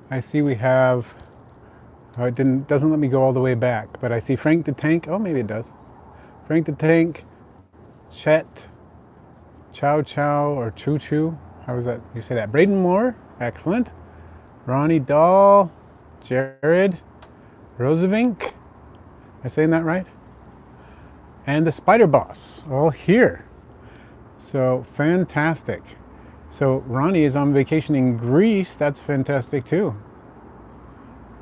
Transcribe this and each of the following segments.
I see we have, oh, it doesn't let me go all the way back, but I see Frank the Tank. Oh, maybe it does. Frank the Tank, Chet, Chow Chow, or Choo Choo. How was that? You say that? Braden Moore, excellent. Ronnie Dahl, Jared, Rosevink. Am I saying that right? And the Spider Boss, all here. So fantastic. So Ronnie is on vacation in Greece. That's fantastic too.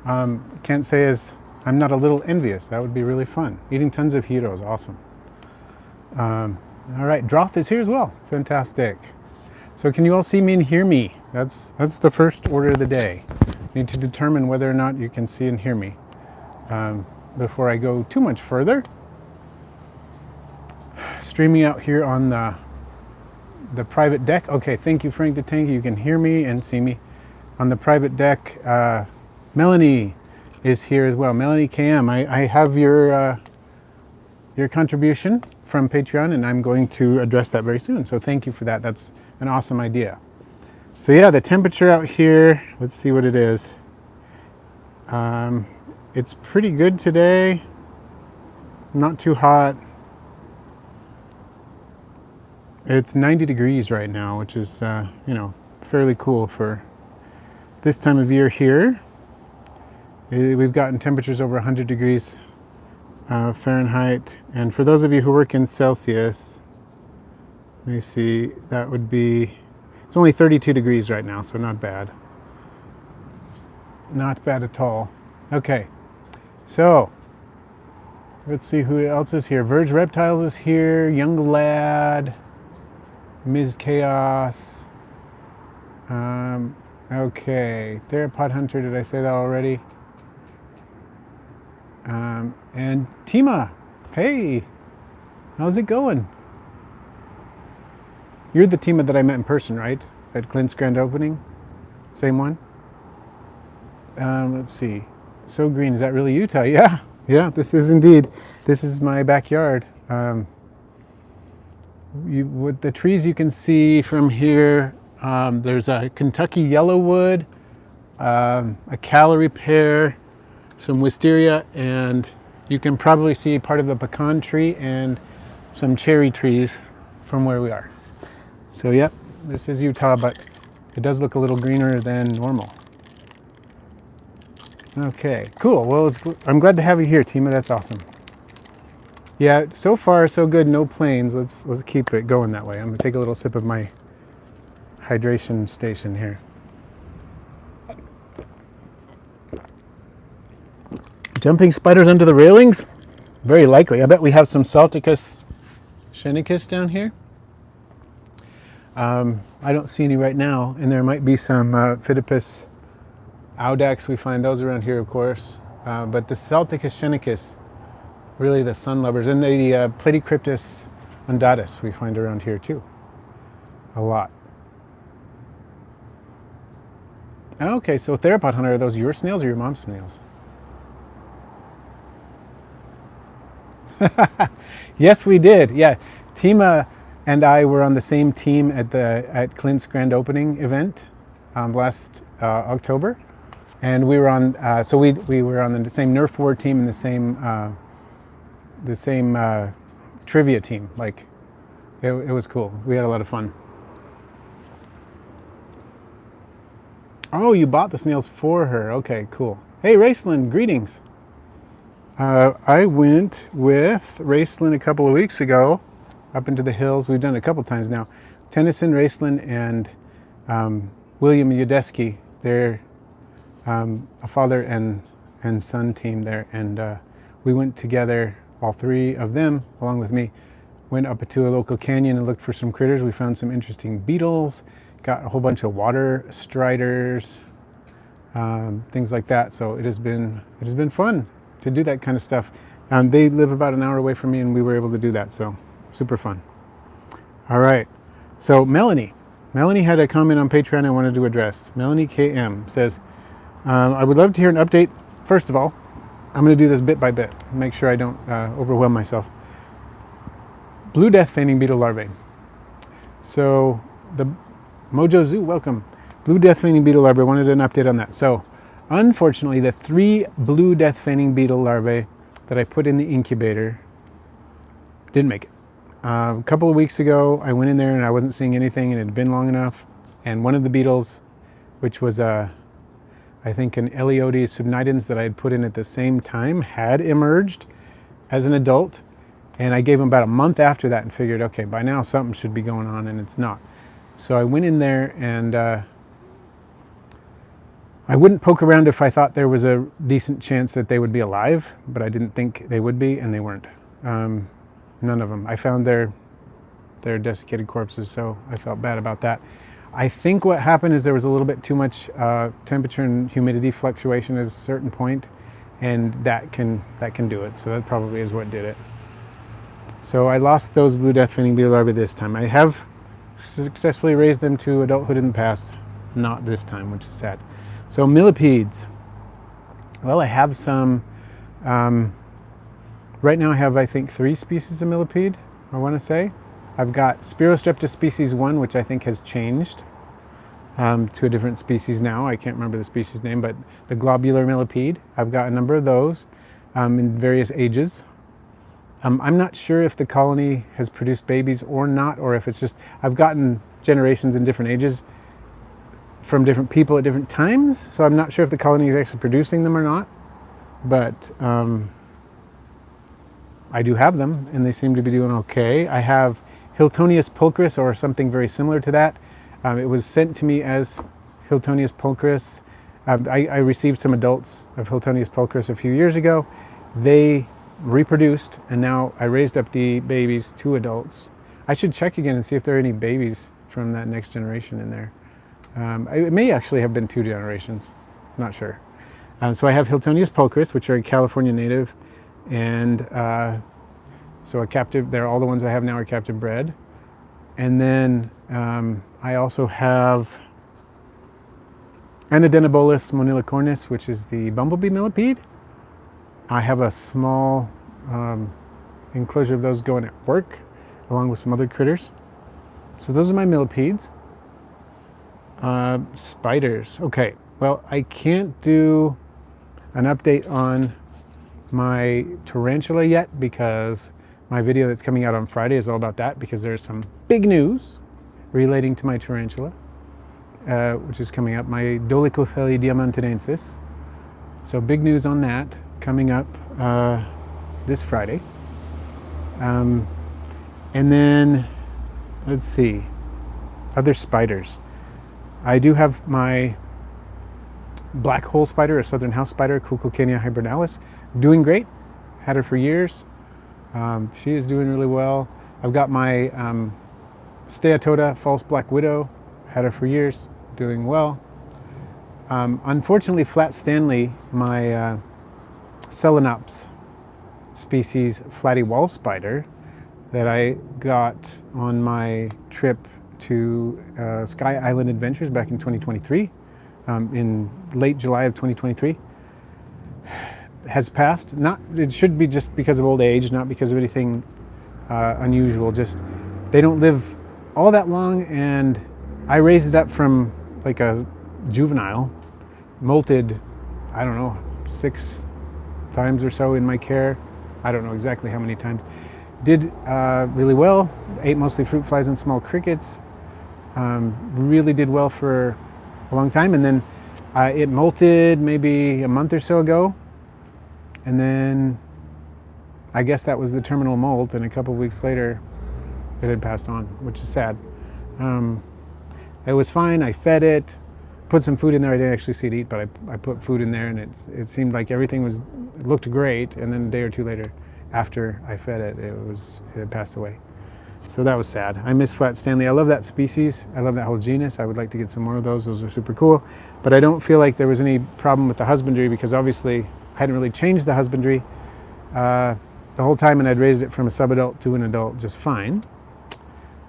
Can't say as I'm not a little envious. That would be really fun. Eating tons of heroes, awesome. All right, Droth is here as well. Fantastic. So can you all see me and hear me? That's the first order of the day. Need to determine whether or not you can see and hear me. Before I go too much further, streaming out here on the private deck. Okay, thank you, Frank the Tank. You can hear me and see me on the private deck. Melanie is here as well. Melanie KM, I have your contribution from Patreon, and I'm going to address that very soon. So thank you for that. That's an awesome idea. So yeah, the temperature out here, let's see what it is. It's pretty good today. Not too hot. It's 90 degrees right now, which is, fairly cool for this time of year here. We've gotten temperatures over 100 degrees Fahrenheit. And for those of you who work in Celsius, let me see, that would be, it's only 32 degrees right now, so not bad. Not bad at all. Okay, so let's see who else is here. Verge Reptiles is here, Young Lad, Ms. Chaos. Okay, Therapod Hunter, did I say that already? And Tima, hey, how's it going? You're the Tima that I met in person, right? At Clint's grand opening? Same one? Let's see. So Green, is that really Utah? Yeah, this is indeed. This is my backyard. With the trees you can see from here, there's a Kentucky yellowwood, a calorie pear, some wisteria, and you can probably see part of the pecan tree and some cherry trees from where we are. So yep, this is Utah, but it does look a little greener than normal. Okay, cool. Well, I'm glad to have you here, Tima. That's awesome. Yeah, so far so good. No planes. Let's keep it going that way. I'm gonna take a little sip of my hydration station here. Jumping spiders under the railings? Very likely. I bet we have some Salticus shenicus down here. I don't see any right now, and there might be some Phidippus audax. We find those around here, of course. But the Salticus shenicus, really the sun lovers, and the Platycryptus undatus we find around here too. A lot. Okay, so Therapod Hunter, are those your snails or your mom's snails? Yes, we did. Yeah, Tima and I were on the same team at Clint's grand opening event last October, and we were on. So we were on the same Nerf War team and the same trivia team. Like, it was cool. We had a lot of fun. Oh, you bought the snails for her. Okay, cool. Hey, Raceland, greetings. I went with Raceland a couple of weeks ago up into the hills. We've done it a couple times now. Tennyson, Raceland, and William Yudeski. They're a father and son team there. And we went together, all three of them, along with me, went up to a local canyon and looked for some critters. We found some interesting beetles, got a whole bunch of water striders, things like that. So it has been fun to do that kind of stuff. They live about an hour away from me, and we were able to do that, so super fun. All right, so Melanie had a comment on Patreon I wanted to address. Melanie KM says, I would love to hear an update. First of all, I'm going to do this bit by bit, make sure I don't overwhelm myself. Blue Death feigning beetle larvae. So the Mojo Zoo, welcome. Blue Death feigning beetle larvae, wanted an update on that. So Unfortunately, the 3 blue death feigning beetle larvae that I put in the incubator didn't make it. A couple of weeks ago, I went in there and I wasn't seeing anything, and it had been long enough. And one of the beetles, which was I think an Eleodes subnitans that I had put in at the same time, had emerged as an adult. And I gave him about a month after that and figured, okay, by now something should be going on, and it's not. So I went in there, and I wouldn't poke around if I thought there was a decent chance that they would be alive, but I didn't think they would be, and they weren't. None of them. I found their desiccated corpses, so I felt bad about that. I think what happened is there was a little bit too much temperature and humidity fluctuation at a certain point, and that can do it. So that probably is what did it. So I lost those blue death feigning beetle larvae this time. I have successfully raised them to adulthood in the past, not this time, which is sad. So millipedes. Well, I have some. Right now I have, I think, 3 species of millipede, I want to say. I've got Spirostreptus species 1, which I think has changed to a different species now. I can't remember the species name, but the globular millipede. I've got a number of those in various ages. I'm not sure if the colony has produced babies or not, or if it's just, I've gotten generations in different ages from different people at different times, so I'm not sure if the colony is actually producing them or not, but I do have them, and they seem to be doing okay. I have Hiltonius pulchris, or something very similar to that. It was sent to me as Hiltonius pulchris. I received some adults of Hiltonius pulchris a few years ago. They reproduced, and now I raised up the babies to adults. I should check again and see if there are any babies from that next generation in there. It may actually have been 2 generations, not sure. So I have Hiltonius pulchris, which are a California native, and so a captive. They're all the ones I have now are captive bred. And then I also have Anadenebolis monilicornis, which is the bumblebee millipede. I have a small enclosure of those going at work, along with some other critters. So those are my millipedes. Spiders. Okay, well, I can't do an update on my tarantula yet because my video that's coming out on Friday is all about that, because there's some big news relating to my tarantula, which is coming up, my Dolichothele diamantinensis. So big news on that coming up this Friday. And then, let's see, other spiders. I do have my black hole spider, a southern house spider, Cuculcania hibernalis, doing great. Had her for years. She is doing really well. I've got my Steatoda false black widow, had her for years, doing well. Unfortunately, Flat Stanley, my Selenops species flatty wall spider that I got on my trip to Sky Island Adventures back in 2023, in late July of 2023, has passed. It should be just because of old age, not because of anything unusual. Just they don't live all that long, and I raised it up from like a juvenile, molted, I don't know, 6 times or so in my care. I don't know exactly how many times. Did really well. Ate mostly fruit flies and small crickets. Really did well for a long time, and then it molted maybe a month or so ago, and then I guess that was the terminal molt, and a couple of weeks later it had passed on, which is sad. It was fine. I fed it, put some food in there. I didn't actually see it eat, but I put food in there, and it seemed like everything it looked great, and then a day or two later after I fed it, it had passed away. So that was sad. I miss Flat Stanley. I love that species. I love that whole genus. I would like to get some more of those. Those are super cool. But I don't feel like there was any problem with the husbandry, because obviously I hadn't really changed the husbandry the whole time, and I'd raised it from a subadult to an adult just fine.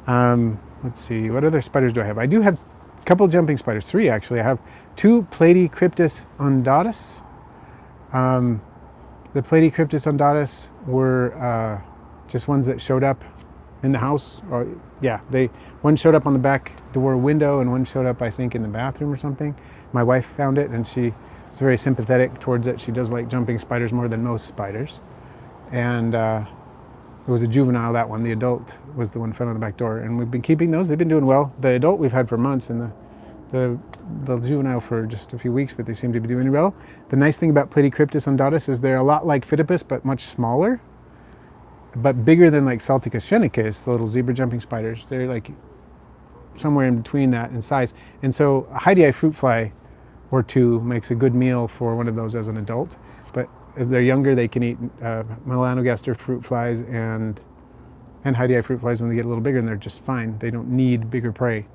Let's see, what other spiders do I have? I do have a couple jumping spiders, 3 actually. I have 2 Platycryptis undatus. The Platycryptis undatus were just ones that showed up in the house, or yeah, one showed up on the back door window, and one showed up, I think, in the bathroom or something. My wife found it, and she is very sympathetic towards it. She does like jumping spiders more than most spiders. And it was a juvenile, that one. The adult was the one found on the back door. And we've been keeping those. They've been doing well. The adult we've had for months, and the juvenile for just a few weeks, but they seem to be doing well. The nice thing about Platycryptis undatus is they're a lot like Phidippus, but much smaller, but bigger than like Salticus phoenicus, the little zebra jumping spiders. They're like somewhere in between that in size. And so a hydei fruit fly or two makes a good meal for one of those as an adult. But as they're younger, they can eat melanogaster fruit flies and hydei fruit flies when they get a little bigger, and they're just fine. They don't need bigger prey.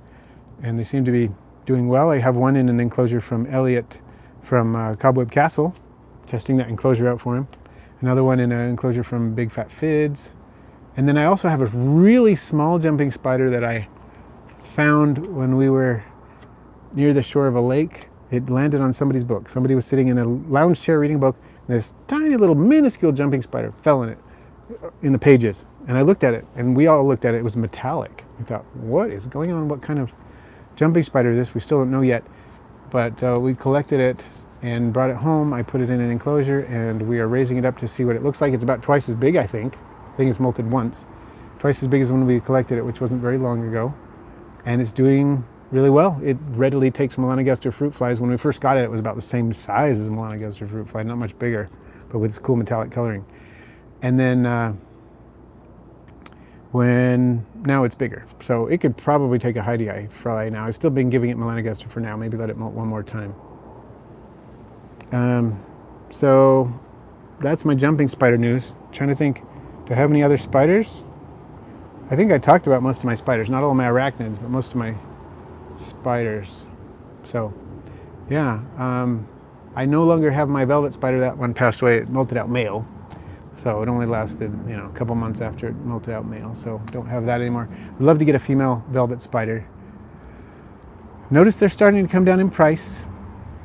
And they seem to be doing well. I have one in an enclosure from Elliot from Cobweb Castle, testing that enclosure out for him. Another one in an enclosure from Big Fat Fids. And then I also have a really small jumping spider that I found when we were near the shore of a lake. It landed on somebody's book. Somebody was sitting in a lounge chair reading a book, and this tiny little minuscule jumping spider fell in it, in the pages. And I looked at it, and we all looked at it. It was metallic. We thought, what is going on? What kind of jumping spider is this? We still don't know yet. But we collected it and brought it home. I put it in an enclosure, and we are raising it up to see what it looks like. It's about twice as big, I think. I think it's molted once. Twice as big as when we collected it, which wasn't very long ago. And it's doing really well. It readily takes melanogaster fruit flies. When we first got it, it was about the same size as a melanogaster fruit fly, not much bigger, but with cool metallic coloring. And then now it's bigger. So it could probably take a hydei fly now. I've still been giving it melanogaster for now. Maybe let it molt one more time. So that's my jumping spider news. Trying to think, do I have any other spiders? I think I talked about most of my spiders, not all of my arachnids, but most of my spiders. So yeah, I no longer have my velvet spider. That one passed away. It molted out male, so it only lasted a couple months after it molted out male, so don't have that anymore. I'd love to get a female velvet spider. Notice they're starting to come down in price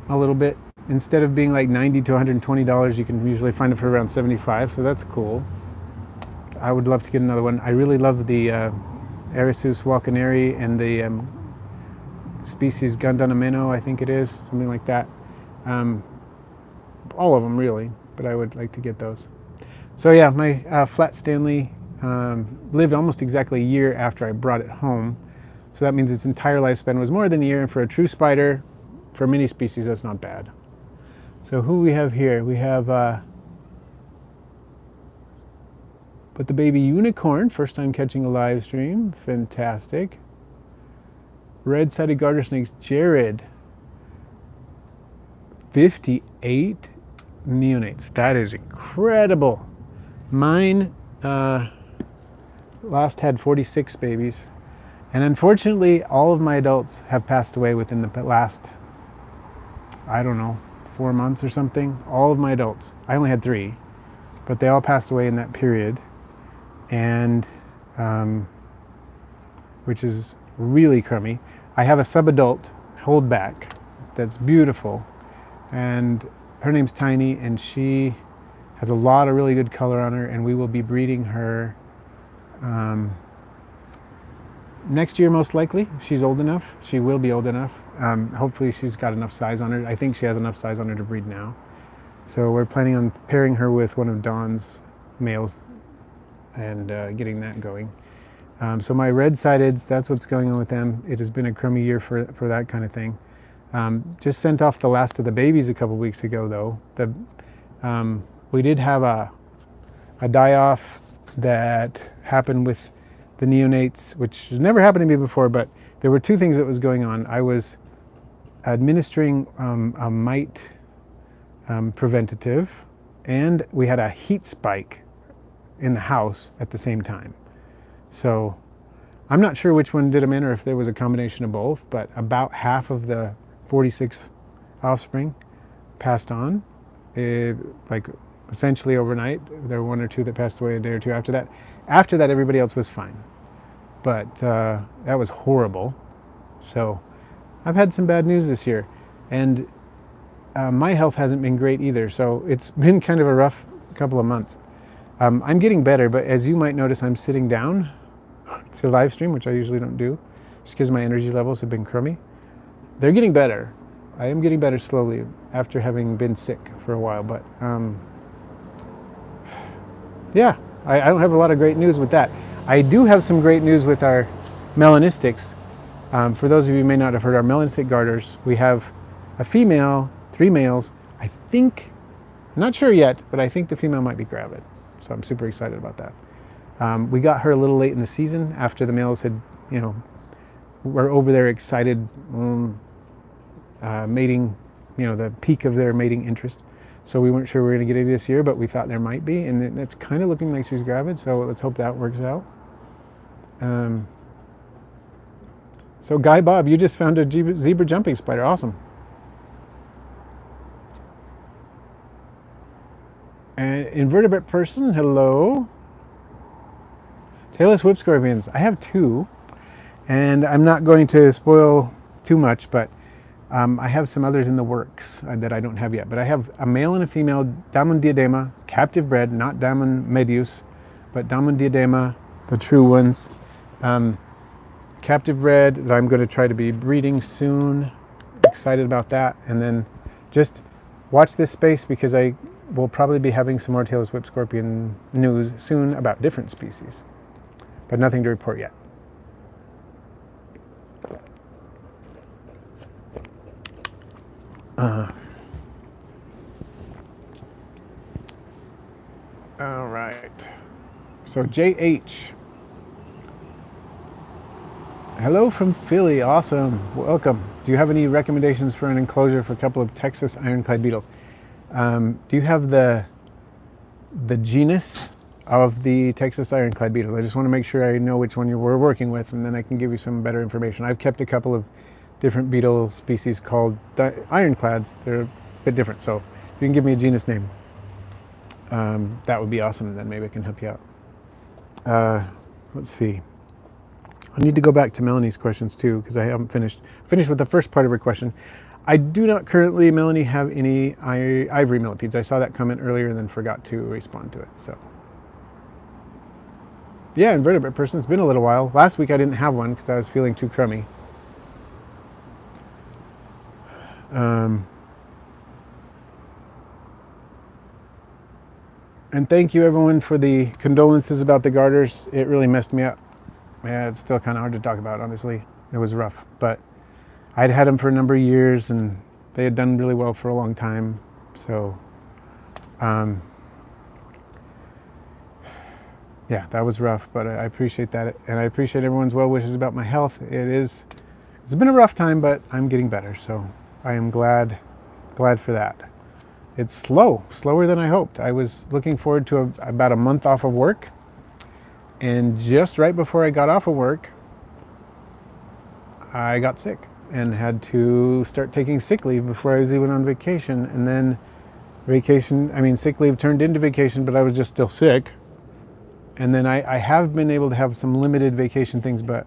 a little bit. Instead of being like $90 to $120, you can usually find it for around $75, so that's cool. I would love to get another one. I really love the Erisus walkeneri and the species Gundonameno, I think it is, something like that. All of them really, but I would like to get those. So yeah, my flat Stanley lived almost exactly a year after I brought it home. So that means its entire lifespan was more than a year, and for a true spider, for many species, that's not bad. So who we have here? We have but the baby unicorn, first time catching a live stream, fantastic. Red-sided garter snakes, Jared. 58 neonates. That is incredible. Mine last had 46 babies. And unfortunately, all of my adults have passed away within the last, I don't know, 4 months or something. All of my adults. I only had 3, but they all passed away in that period. And which is really crummy. I have a subadult holdback that's beautiful, and her name's Tiny, and she has a lot of really good color on her, and we will be breeding her next year most likely. She's old enough. She will be old enough. Hopefully she's got enough size on her. I think she has enough size on her to breed now. So we're planning on pairing her with one of Dawn's males and getting that going. So my red-sideds, that's what's going on with them. It has been a crummy year for that kind of thing. Just sent off the last of the babies a couple weeks ago, though. We did have a die-off that happened with the neonates, which has never happened to me before, but there were 2 things that was going on. I was administering a mite preventative, and we had a heat spike in the house at the same time. So I'm not sure which one did them in or if there was a combination of both, but about half of the 46 offspring passed on, like essentially overnight. There were 1 or 2 that passed away a day or 2 after that. After that, everybody else was fine. But that was horrible. So I've had some bad news this year. And my health hasn't been great either. So it's been kind of a rough couple of months. I'm getting better, but as you might notice, I'm sitting down to live stream, which I usually don't do, just because my energy levels have been crummy. They're getting better. I am getting better slowly after having been sick for a while. But yeah, I don't have a lot of great news with that. I do have some great news with our melanistics. For those of you who may not have heard, our melanistic garters, we have a female, 3 males. I think, not sure yet, but I think the female might be gravid. So I'm super excited about that. We got her a little late in the season after the males had, were over their excited mating, the peak of their mating interest. So we weren't sure we were going to get it this year, but we thought there might be, and it's kind of looking like she's gravid. So let's hope that works out. So Guy Bob, you just found a zebra jumping spider. Awesome. And invertebrate person, hello. Tailless whip scorpions. I have 2, and I'm not going to spoil too much, but I have some others in the works that I don't have yet. But I have a male and a female Damon diadema, captive bred, not Damon medius, but Damon diadema, the true ones. Captive bred that I'm going to try to be breeding soon. Excited about that. And then just watch this space because I will probably be having some more tailless whip scorpion news soon about different species, but nothing to report yet. All right. So JH. Hello from Philly. Awesome. Welcome. Do you have any recommendations for an enclosure for a couple of Texas ironclad beetles? Do you have the genus of the Texas ironclad beetles? I just want to make sure I know which one you were working with, and then I can give you some better information. I've kept a couple of different beetle species called ironclads. They're a bit different. So if you can give me a genus name, that would be awesome. And then maybe I can help you out. Let's see. I need to go back to Melanie's questions too, because I haven't finished with the first part of her question. I do not currently, Melanie, have any ivory millipedes. I saw that comment earlier and then forgot to respond to it. So yeah, invertebrate person, it's been a little while. Last week I didn't have one because I was feeling too crummy. And thank you everyone for the condolences about the garters. It really messed me up. Yeah, it's still kind of hard to talk about, honestly. It was rough, but I'd had them for a number of years and they had done really well for a long time. So, yeah, that was rough, but I appreciate that. And I appreciate everyone's well wishes about my health. It's been a rough time, but I'm getting better. So I am glad for that. It's slower than I hoped. I was looking forward to about a month off of work. And just right before I got off of work, I got sick and had to start taking sick leave before I was even on vacation. And then sick leave turned into vacation, but I was just still sick. And then I have been able to have some limited vacation things, but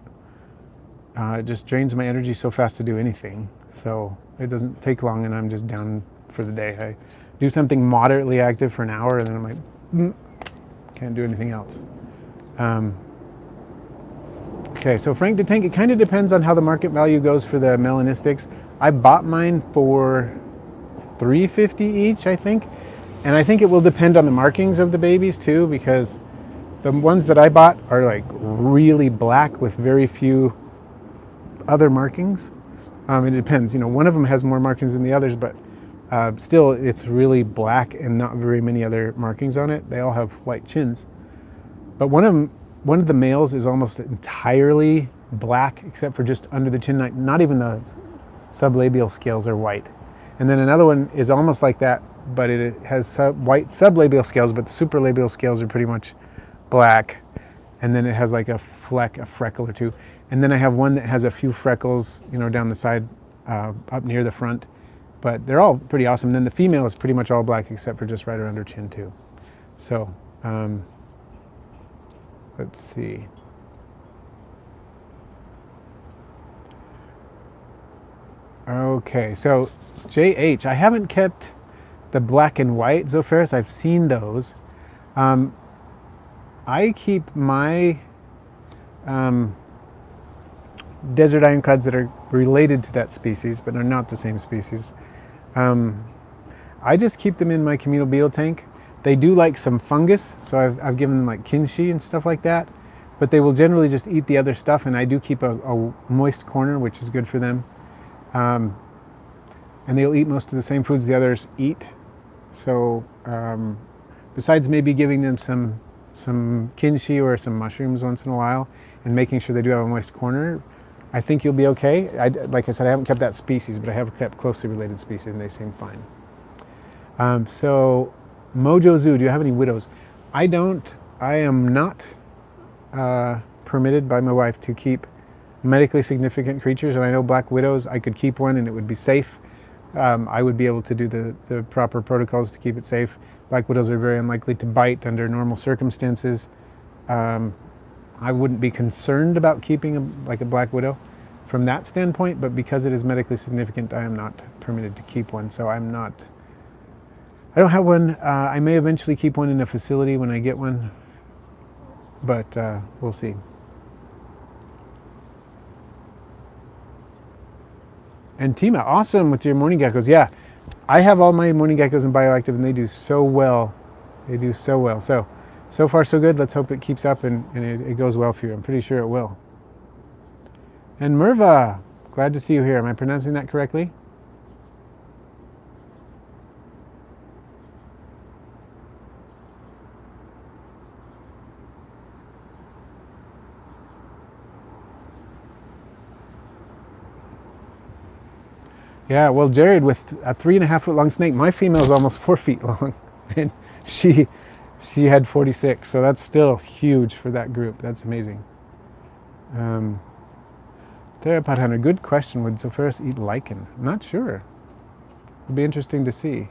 it just drains my energy so fast to do anything. So it doesn't take long and I'm just down for the day. I do something moderately active for an hour and then I'm like, can't do anything else. Okay, so Frank the Tank, it kind of depends on how the market value goes for the melanistics. I bought mine for $350 each, I think. And I think it will depend on the markings of the babies too, because the ones that I bought are like really black with very few other markings. It depends, one of them has more markings than the others, but still it's really black and not very many other markings on it. They all have white chins. But one of the males is almost entirely black except for just under the chin. Not even the sublabial scales are white. And then another one is almost like that, but it has white sublabial scales, but the supralabial scales are pretty much black. And then it has like a freckle or two. And then I have one that has a few freckles, down the side, up near the front. But they're all pretty awesome. And then the female is pretty much all black except for just right around her chin too. So, let's see. Okay, so JH, I haven't kept the black and white Zopharis. I've seen those. I keep my desert ironclads that are related to that species, but are not the same species. I just keep them in my communal beetle tank. They do like some fungus, so I've given them like kinshi and stuff like that, but they will generally just eat the other stuff, and I do keep a moist corner, which is good for them. And they'll eat most of the same foods the others eat. So besides maybe giving them some kinshi or some mushrooms once in a while and making sure they do have a moist corner, I think you'll be okay. Like I said, I haven't kept that species, but I have kept closely related species and they seem fine. So Mojo Zoo, do you have any widows? I don't. I am not permitted by my wife to keep medically significant creatures, and I know black widows, I could keep one and it would be safe. I would be able to do the proper protocols to keep it safe. Black widows are very unlikely to bite under normal circumstances. I wouldn't be concerned about keeping a black widow from that standpoint, but because it is medically significant, I am not permitted to keep one. So I don't have one. I may eventually keep one in a facility when I get one, but we'll see. And Tima, awesome with your morning geckos. Yeah, I have all my morning geckos in bioactive and they do so well. They do so well. So far so good. Let's hope it keeps up and it goes well for you. I'm pretty sure it will. And Merva, glad to see you here. Am I pronouncing that correctly? Yeah, well, Jared, with a 3.5 foot long snake, my female is almost 4 feet long, and she had 46, so that's still huge for that group. That's amazing. Therapod Hunter, good question. Would Zephyrus eat lichen? Not sure. It'd be interesting to see.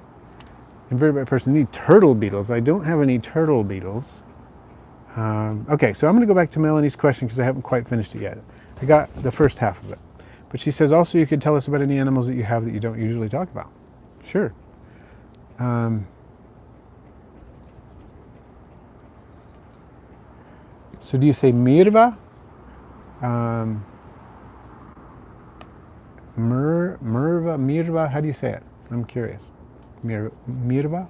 Invertebrate person, need turtle beetles. I don't have any turtle beetles. Okay, so I'm going to go back to Melanie's question because I haven't quite finished it yet. I got the first half of it. But she says, also, you could tell us about any animals that you have that you don't usually talk about. Sure. So do you say Mirva? Mirva, how do you say it? I'm curious. Mirva?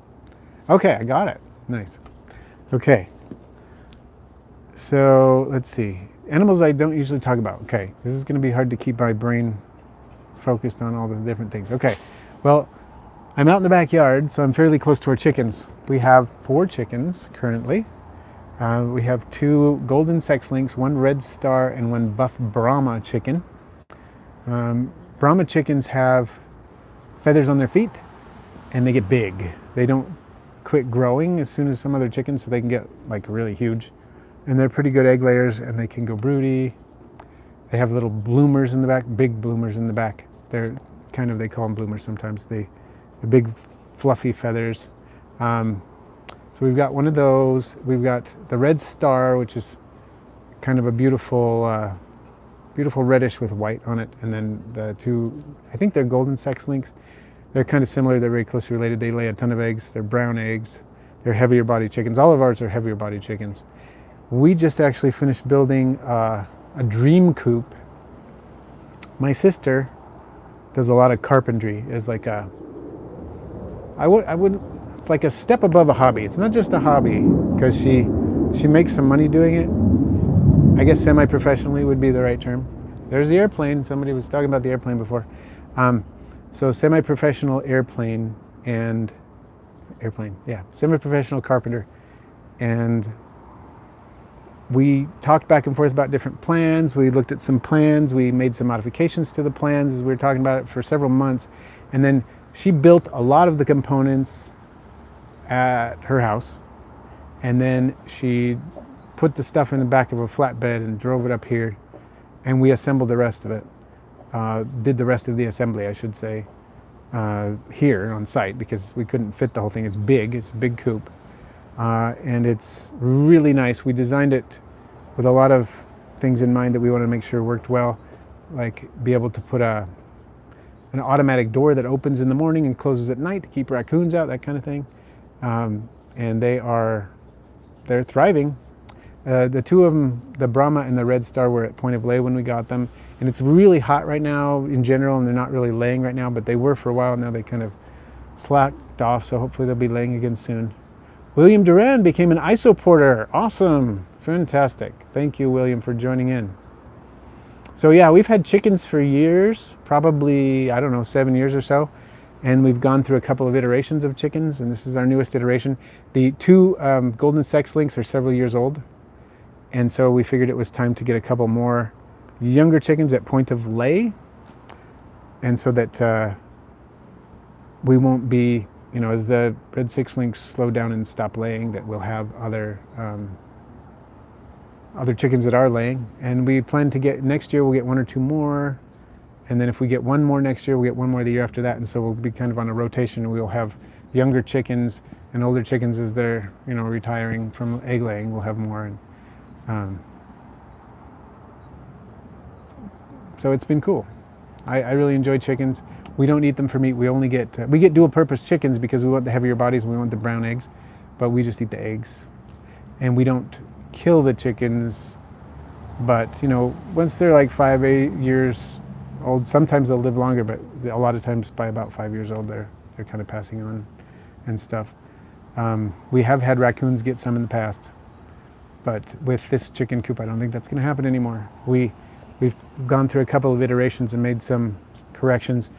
Okay, I got it. Nice. Okay. So let's see. Animals I don't usually talk about. Okay, this is going to be hard to keep my brain focused on all the different things. Okay, well, I'm out in the backyard, so I'm fairly close to our chickens. We have 4 chickens currently. We have 2 golden sex links, 1 red star, and 1 buff Brahma chicken. Brahma chickens have feathers on their feet, and they get big. They don't quit growing as soon as some other chickens, so they can get like really huge. And they're pretty good egg layers, and they can go broody. They have little bloomers in the back, big bloomers in the back. They're kind of, they call them bloomers sometimes, the big fluffy feathers. So we've got one of those. We've got the red star, which is kind of a beautiful, beautiful reddish with white on it. And then the 2, I think they're golden sex links. They're kind of similar. They're very closely related. They lay a ton of eggs. They're brown eggs. They're heavier body chickens. All of ours are heavier body chickens. We just actually finished building a dream coop. My sister does a lot of carpentry. It's like it's like a step above a hobby. It's not just a hobby because she makes some money doing it. I guess semi-professionally would be the right term. There's the airplane. Somebody was talking about the airplane before. So semi-professional semi-professional carpenter. And we talked back and forth about different plans. We looked at some plans. We made some modifications to the plans as we were talking about it for several months. And then she built a lot of the components at her house. And then she put the stuff in the back of a flatbed and drove it up here. And we assembled the rest of it. Did the rest of the assembly, I should say, here on site because we couldn't fit the whole thing. It's big. It's a big coop. And it's really nice. We designed it with a lot of things in mind that we wanted to make sure worked well, like be able to put an automatic door that opens in the morning and closes at night to keep raccoons out, that kind of thing. And they're thriving. The 2 of them, the Brahma and the Red Star, were at point of lay when we got them, And it's really hot right now in general, and they're not really laying right now, but they were for a while. Now they kind of slacked off, so hopefully they'll be laying again soon. William Duran became an isoporter. Awesome. Fantastic. Thank you, William, for joining in. So yeah, we've had chickens for years, probably, I don't know, 7 years or so. And we've gone through a couple of iterations of chickens, and this is our newest iteration. The two golden sex links are several years old. And so we figured it was time to get a couple more younger chickens at point of lay. And so that we won't be, you know, as the red six links slow down and stop laying, that we'll have other chickens that are laying. And we plan to get, next year we'll get one or two more. And then if we get one more next year, we'll get one more the year after that. And so we'll be kind of on a rotation. We'll have younger chickens and older chickens as they're, you know, retiring from egg laying. We'll have more. And so it's been cool. I really enjoy chickens. We don't eat them for meat. We only get, we get dual purpose chickens because we want the heavier bodies and we want the brown eggs, but we just eat the eggs. And we don't kill the chickens, but you know, once they're like 8 years old, sometimes they'll live longer, but a lot of times by about 5 years old, they're kind of passing on and stuff. We have had raccoons get some in the past, but with this chicken coop, I don't think that's going to happen anymore. We've gone through a couple of iterations and made some corrections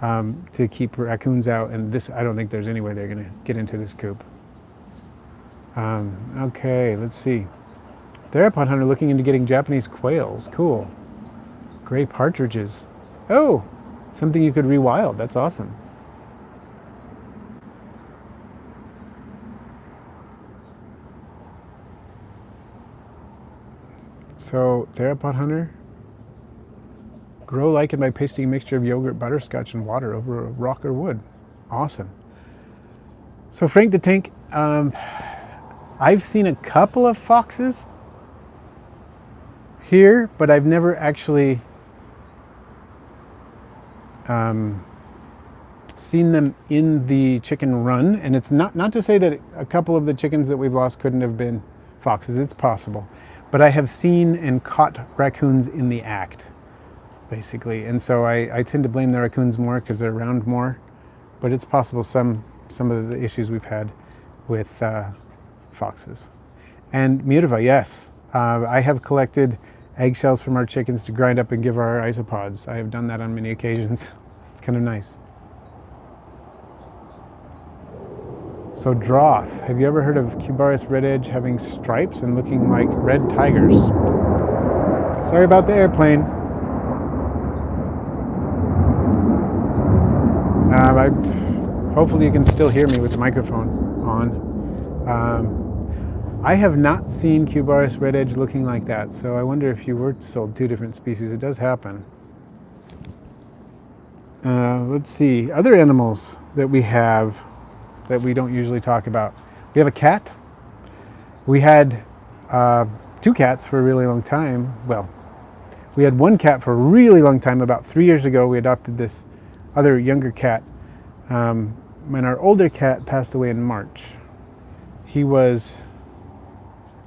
to keep raccoons out, and this, I don't think there's any way they're going to get into this coop. Okay, let's see. Theropod hunter looking into getting Japanese quails. Cool. Gray partridges. Oh, something you could rewild. That's awesome. So, theropod hunter. Grow lichen by pasting a mixture of yogurt, butterscotch, and water over a rock or wood. Awesome. So Frank the Tank, I've seen a couple of foxes here, but I've never actually seen them in the chicken run. And it's not to say that a couple of the chickens that we've lost couldn't have been foxes. It's possible. But I have seen and caught raccoons in the act, basically. And so I tend to blame the raccoons more because they're around more. But it's possible some of the issues we've had with foxes. And Mutifa, yes. I have collected eggshells from our chickens to grind up and give our isopods. I have done that on many occasions. It's kind of nice. So Droth, have you ever heard of Cubaris red edge having stripes and looking like red tigers? Sorry about the airplane. Hopefully you can still hear me with the microphone on. I have not seen Cubaris red edge looking like that, so I wonder if you were sold two different species. It does happen. Let's see, other animals that we have that we don't usually talk about. We have a cat. We had 2 cats for a really long time. Well, we had 1 cat for a really long time. About 3 years ago, we adopted this other younger cat. When our older cat passed away in March, he was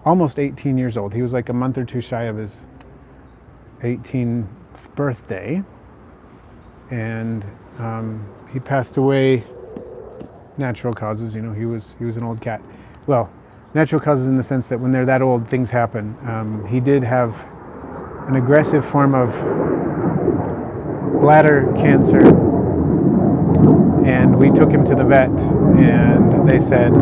almost 18 years old. He was like a month or two shy of his 18th birthday. And he passed away natural causes. You know, he was an old cat. Well, natural causes in the sense that when they're that old, things happen. He did have an aggressive form of bladder cancer, and we took him to the vet, and they said,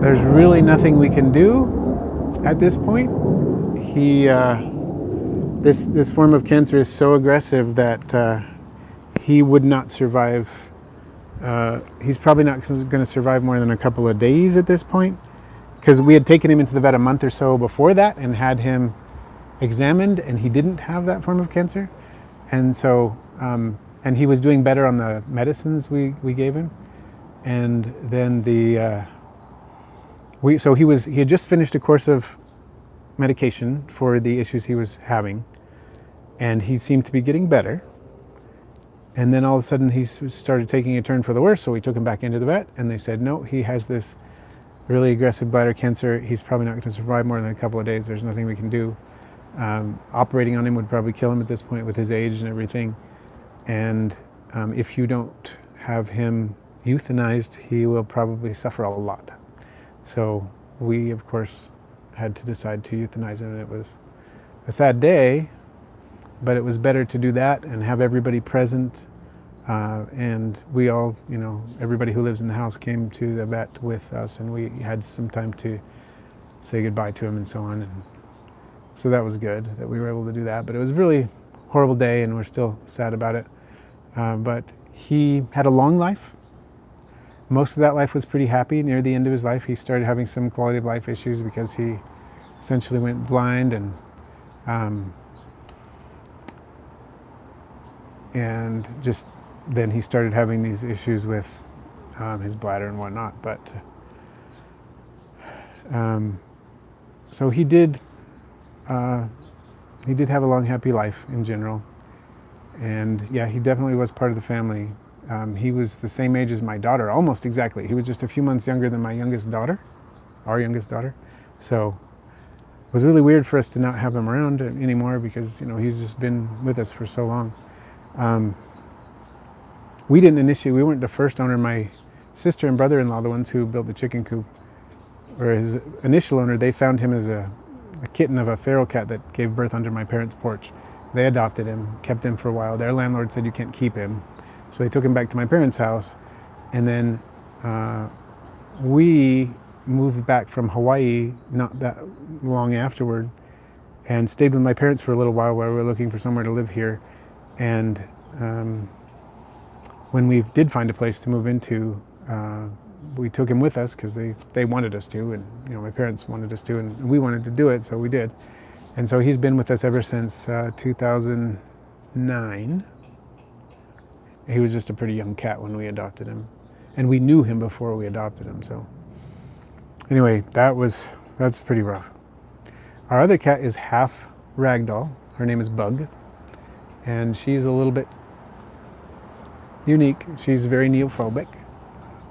there's really nothing we can do at this point. He, this form of cancer is so aggressive that he would not survive. He's probably not going to survive more than a couple of days at this point, because we had taken him into the vet a month or so before that and had him examined, and he didn't have that form of cancer. And so, and he was doing better on the medicines we gave him. And then so he had just finished a course of medication for the issues he was having, and he seemed to be getting better. And then all of a sudden he started taking a turn for the worse, so we took him back into the vet, and they said, no, he has this really aggressive bladder cancer. He's probably not going to survive more than a couple of days. There's nothing we can do. Operating on him would probably kill him at this point with his age and everything. And if you don't have him euthanized, he will probably suffer a lot. So we, of course, had to decide to euthanize him, and it was a sad day, but it was better to do that and have everybody present. And we all, everybody who lives in the house came to the vet with us, and we had some time to say goodbye to him and so on. And so that was good that we were able to do that. But it was a really horrible day, and we're still sad about it. But he had a long life. Most of that life was pretty happy. Near the end of his life, he started having some quality of life issues because he essentially went blind, and just then he started having these issues with his bladder and whatnot. But so he did have a long, happy life in general. And yeah, he definitely was part of the family. He was the same age as my daughter, almost exactly. He was just a few months younger than my youngest daughter, our youngest daughter. So it was really weird for us to not have him around anymore because, he's just been with us for so long. We weren't the first owner. My sister and brother-in-law, the ones who built the chicken coop, or his initial owner, they found him as a kitten of a feral cat that gave birth under my parents' porch. They adopted him, kept him for a while. Their landlord said you can't keep him. So they took him back to my parents' house. And then we moved back from Hawaii not that long afterward and stayed with my parents for a little while while we were looking for somewhere to live here. And when we did find a place to move into, we took him with us because they wanted us to, and my parents wanted us to, and we wanted to do it, so we did. And so he's been with us ever since 2009. He was just a pretty young cat when we adopted him, and we knew him before we adopted him. So anyway, that's pretty rough. Our other cat is half ragdoll. Her name is Bug, and she's a little bit unique. She's very neophobic,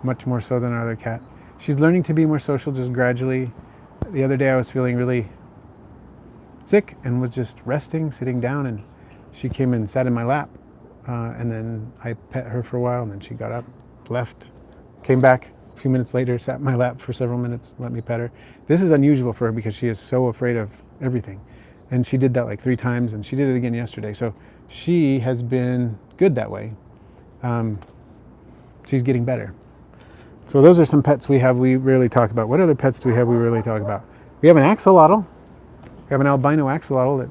much more so than our other cat. She's learning to be more social just gradually. The other day I was feeling really sick and was just resting, sitting down, and she came and sat in my lap. And then I pet her for a while, and then she got up, left, came back a few minutes later, sat in my lap for several minutes, let me pet her. This is unusual for her because she is so afraid of everything. And she did that like 3 times, and she did it again yesterday. So she has been good that way. She's getting better. So those are some pets we have we rarely talk about. What other pets do we have we rarely talk about? We have an axolotl. We have an albino axolotl that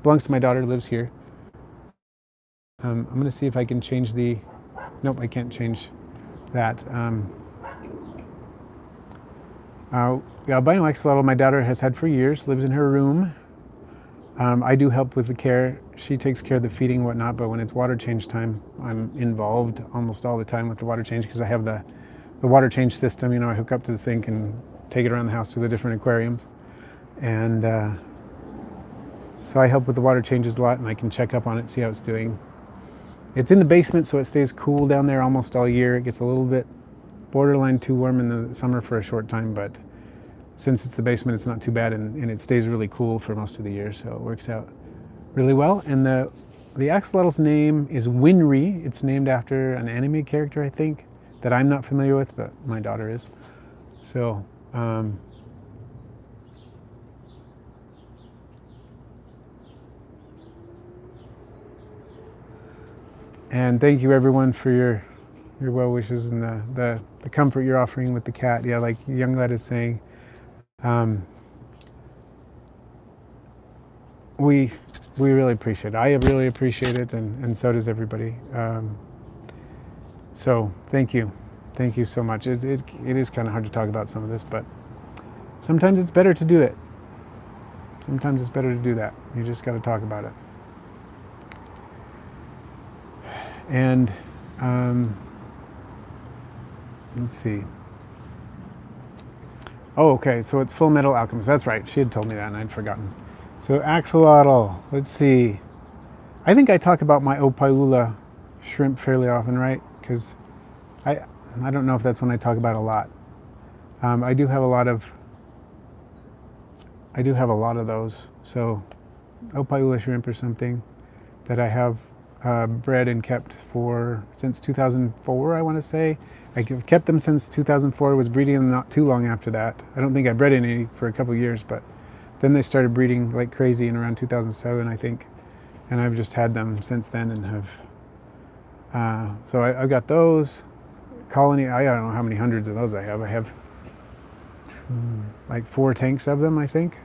belongs to my daughter, lives here. I'm going to see if I can change nope, I can't change that. The albino axolotl my daughter has had for years, lives in her room. I do help with the care. She takes care of the feeding and whatnot, but when it's water change time, I'm involved almost all the time with the water change because I have the water change system. I hook up to the sink and take it around the house to the different aquariums. And so I help with the water changes a lot, and I can check up on it, see how it's doing. It's in the basement, so it stays cool down there almost all year. It gets a little bit borderline too warm in the summer for a short time, but since it's the basement, it's not too bad, and it stays really cool for most of the year, so it works out really well. And the axolotl's name is Winry. It's named after an anime character, I think, that I'm not familiar with, but my daughter is. So, and thank you everyone for your well wishes and the comfort you're offering with the cat. Yeah, like Young Lad is saying, we really appreciate it. I really appreciate it, and so does everybody. So thank you so much. It is kind of hard to talk about some of this, but sometimes it's better to do it. Sometimes it's better to do that. You just got to talk about it. And let's see. Oh, okay, so it's Full Metal Alchemist. That's right, she had told me that and I'd forgotten. So axolotl, let's see. I think I talk about my Opaula shrimp fairly often, right? Because I don't know if that's one I talk about a lot. I do have a lot of those. So Opahula shrimp or something that I have bred and kept for since 2004, I want to say. I've kept them since 2004, was breeding them not too long after that. I don't think I bred any for a couple years, but then they started breeding like crazy in around 2007, I think. And I've just had them since then and have, so I've got those. Colony, I don't know how many hundreds of those I have. I have like 4 tanks of them, I think.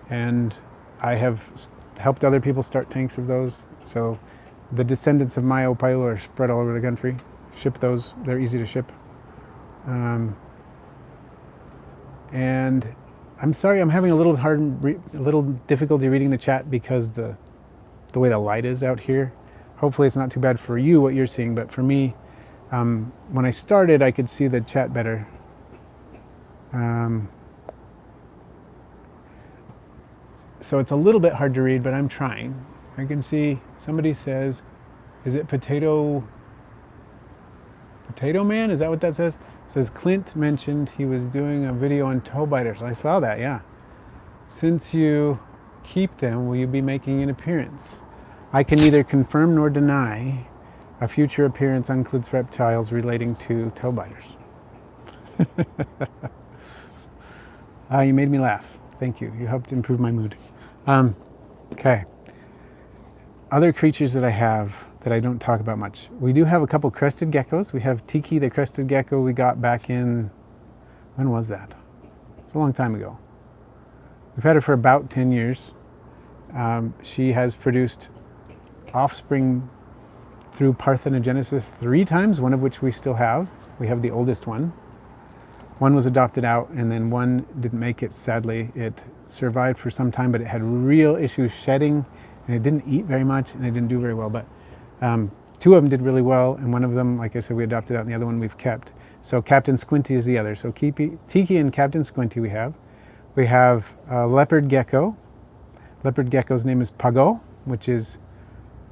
And I have helped other people start tanks of those. So the descendants of my Opahula are spread all over the country. Ship those, they're easy to ship. And I'm sorry, I'm having a little difficulty reading the chat because the way the light is out here. Hopefully it's not too bad for you what you're seeing, but for me, when I started, I could see the chat better. So it's a little bit hard to read, but I'm trying. I can see somebody says, is it Potato Man? Is that what that says? It says Clint mentioned he was doing a video on toe biters. I saw that, yeah. Since you keep them, will you be making an appearance? I can neither confirm nor deny a future appearance on Clint's reptiles relating to toe biters. You made me laugh. Thank you. You helped improve my mood. Okay. Other creatures that I have that I don't talk about much. We do have a couple crested geckos. We have Tiki, the crested gecko we got back in, when was that? It was a long time ago. We've had her for about 10 years. She has produced offspring through parthenogenesis 3 times, one of which we still have. We have the oldest one. One was adopted out, and then one didn't make it, sadly. It survived for some time, but it had real issues shedding, and it didn't eat very much, and it didn't do very well. But 2 of them did really well, and one of them, like I said, we adopted out, and the other one we've kept. So Captain Squinty is the other. So Tiki and Captain Squinty we have. We have a leopard gecko. Leopard gecko's name is Pago, which is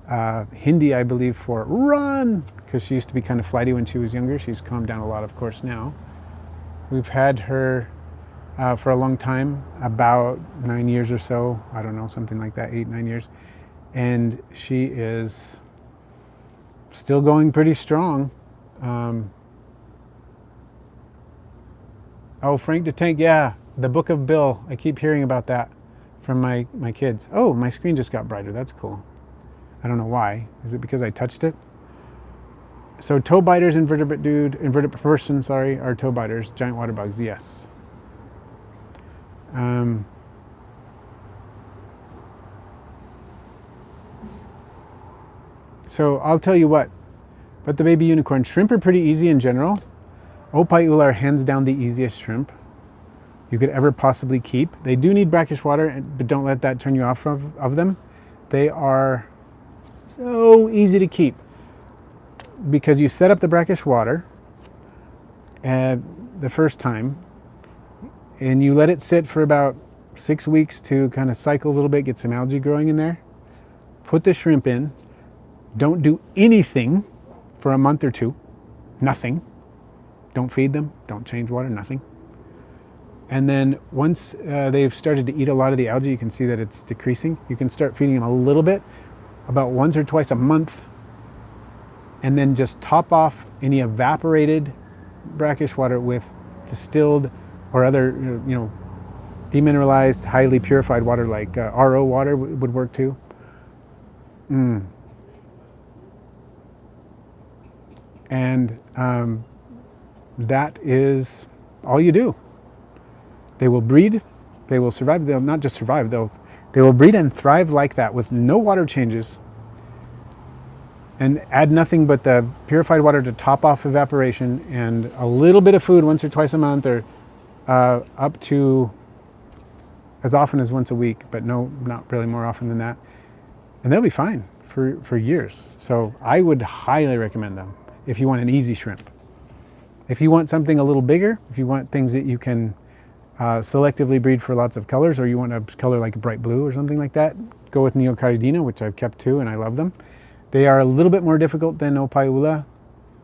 Hindi, I believe, for run, because she used to be kind of flighty when she was younger. She's calmed down a lot, of course, now. We've had her for a long time, about 9 years or so. I don't know, something like that, 8, 9 years. And she is still going pretty strong. Oh, Frank the Tank, yeah, the Book of Bill. I keep hearing about that from my kids. Oh, my screen just got brighter. That's cool. I don't know why. Is it because I touched it? So toe biters, invertebrate person, sorry, are toe biters, giant water bugs, yes. So I'll tell you what, but the baby unicorn, shrimp are pretty easy in general. Opahula are hands down the easiest shrimp you could ever possibly keep. They do need brackish water, but don't let that turn you off of them. They are so easy to keep because you set up the brackish water the first time and you let it sit for about 6 weeks to kind of cycle a little bit, get some algae growing in there. Put the shrimp in. Don't do anything for a month or 2. Nothing. Don't feed them. Don't change water. Nothing. And then once they've started to eat a lot of the algae, you can see that it's decreasing. You can start feeding them a little bit, about once or twice a month, and then just top off any evaporated brackish water with distilled or other, demineralized, highly purified water like RO water would work too. And that is all you do. They will breed, they will survive, they'll not just survive, they will breed and thrive like that with no water changes and add nothing but the purified water to top off evaporation and a little bit of food once or twice a month or up to as often as once a week, but no, not really more often than that. And they'll be fine for years. So I would highly recommend them if you want an easy shrimp. If you want something a little bigger, if you want things that you can selectively breed for lots of colors, or you want a color like a bright blue or something like that, go with Neocaridina, which I've kept too, and I love them. They are a little bit more difficult than Opahula.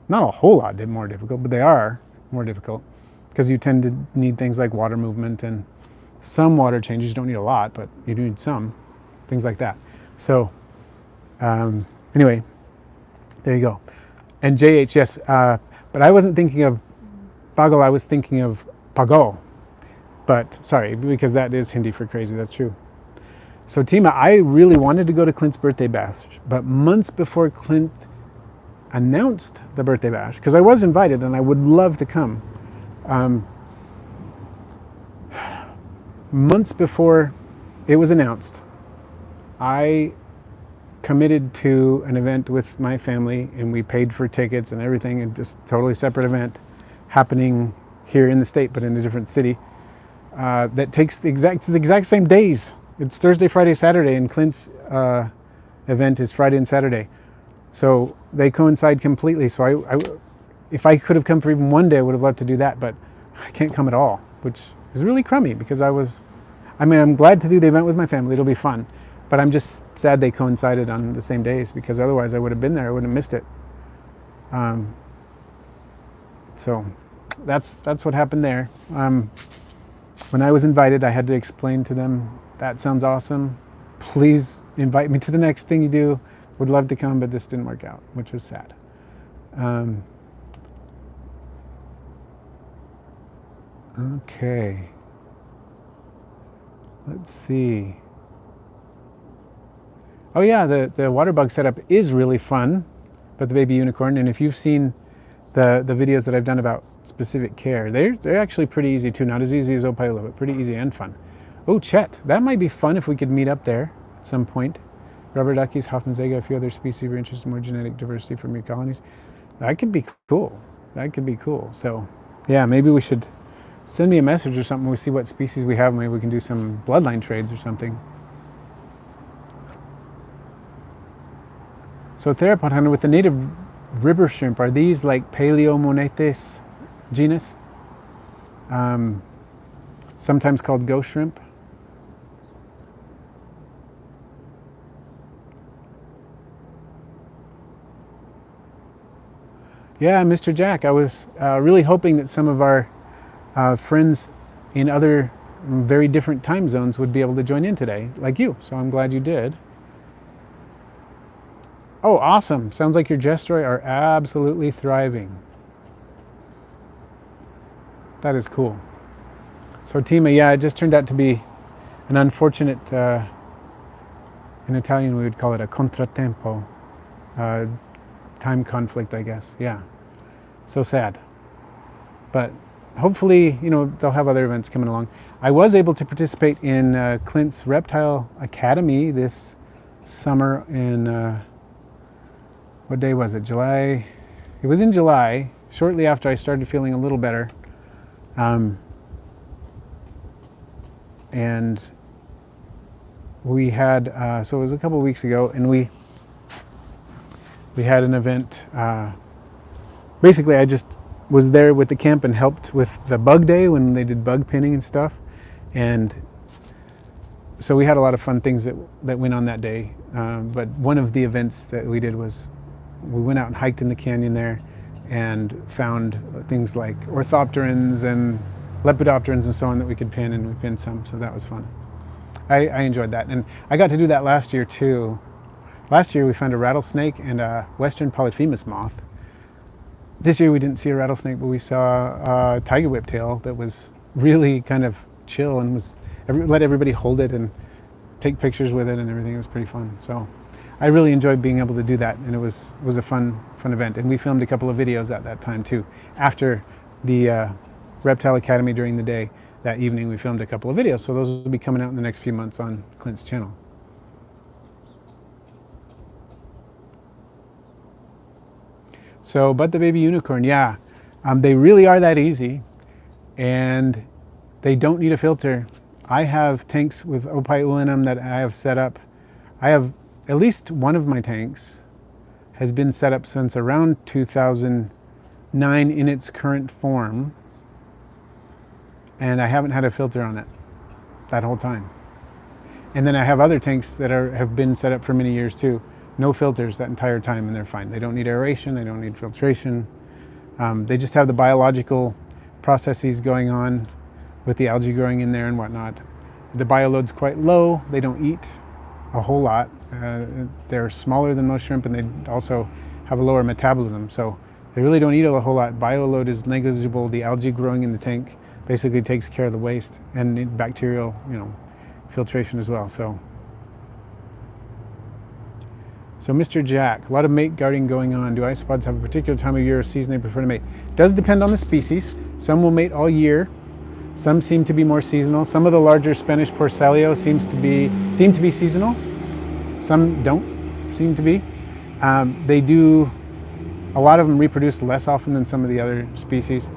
Not a whole lot more difficult, but they are more difficult because you tend to need things like water movement and some water changes. You don't need a lot, but you need some. things like that. So anyway, there you go. And JH, yes, but I wasn't thinking of pagal, I was thinking of pago. But sorry, because that is Hindi for crazy, that's true. So Tima, I really wanted to go to Clint's birthday bash, but months before Clint announced the birthday bash, because I was invited and I would love to come. Months before it was announced, I committed to an event with my family and we paid for tickets and everything, and just totally separate event happening here in the state but in a different city that takes the exact same days. It's Thursday, Friday, Saturday, and Clint's event is Friday and Saturday. So they coincide completely. So if I could have come for even one day, I would have loved to do that, but I can't come at all, which is really crummy because I'm glad to do the event with my family. It'll be fun. But I'm just sad they coincided on the same days, because otherwise I would have been there. I wouldn't have missed it. So that's what happened there. When I was invited, I had to explain to them, that sounds awesome. Please invite me to the next thing you do. Would love to come, but this didn't work out, which was sad. Okay. Let's see. Oh yeah, the water bug setup is really fun, but the baby unicorn, and if you've seen the videos that I've done about specific care, they're actually pretty easy too. Not as easy as Opaila, but pretty easy and fun. Oh, Chet, that might be fun if we could meet up there at some point. Rubber duckies, Hoffman's egg, a few other species were interested in more genetic diversity from your colonies. That could be cool. That could be cool. So yeah, maybe we should send me a message or something. We see what species we have. Maybe we can do some bloodline trades or something. So theropod hunter, with the native river shrimp, are these like Paleomonetes genus? Sometimes called ghost shrimp. Yeah, Mr. Jack, I was really hoping that some of our friends in other very different time zones would be able to join in today, like you. So I'm glad you did. Oh, awesome. Sounds like your Gestroi are absolutely thriving. That is cool. So Tima, yeah, it just turned out to be an unfortunate, in Italian we would call it a contratempo, time conflict, I guess. Yeah, so sad. But hopefully, they'll have other events coming along. I was able to participate in Clint's Reptile Academy this summer in, what day was it? July. It was in July, shortly after I started feeling a little better. And we had, so it was a couple of weeks ago, and we had an event. Basically, I just was there with the camp and helped with the bug day when they did bug pinning and stuff. And so we had a lot of fun things that went on that day. But one of the events that we did was we went out and hiked in the canyon there and found things like orthopterans and lepidopterans and so on that we could pin, and we pinned some, so that was fun. I enjoyed that, and I got to do that last year too. Last year we found a rattlesnake and a western polyphemus moth. This year we didn't see a rattlesnake, but we saw a tiger whiptail that was really kind of chill and let everybody hold it and take pictures with it and everything. It was pretty fun. So I really enjoyed being able to do that, and it was a fun event. And we filmed a couple of videos at that time too. After the Reptile Academy during the day, that evening we filmed a couple of videos. So those will be coming out in the next few months on Clint's channel. So, but the baby unicorn, yeah, they really are that easy, and they don't need a filter. I have tanks with Opaiula in them that I have set up. I have at least one of my tanks has been set up since around 2009 in its current form, and I haven't had a filter on it that whole time. And then I have other tanks that have been set up for many years too. No filters that entire time, and they're fine. They don't need aeration, they don't need filtration. They just have the biological processes going on with the algae growing in there and whatnot. The bioload's quite low, they don't eat a whole lot. They're smaller than most shrimp, and they also have a lower metabolism, so they really don't eat a whole lot. Bioload is negligible. The algae growing in the tank basically takes care of the waste and bacterial, filtration as well. So Mr. Jack, a lot of mate guarding going on. Do isopods have a particular time of year or season they prefer to mate? It does depend on the species. Some will mate all year. Some seem to be more seasonal. Some of the larger Spanish Porcelio seem to be seasonal. Some don't seem to be. They do. A lot of them reproduce less often than some of the other species.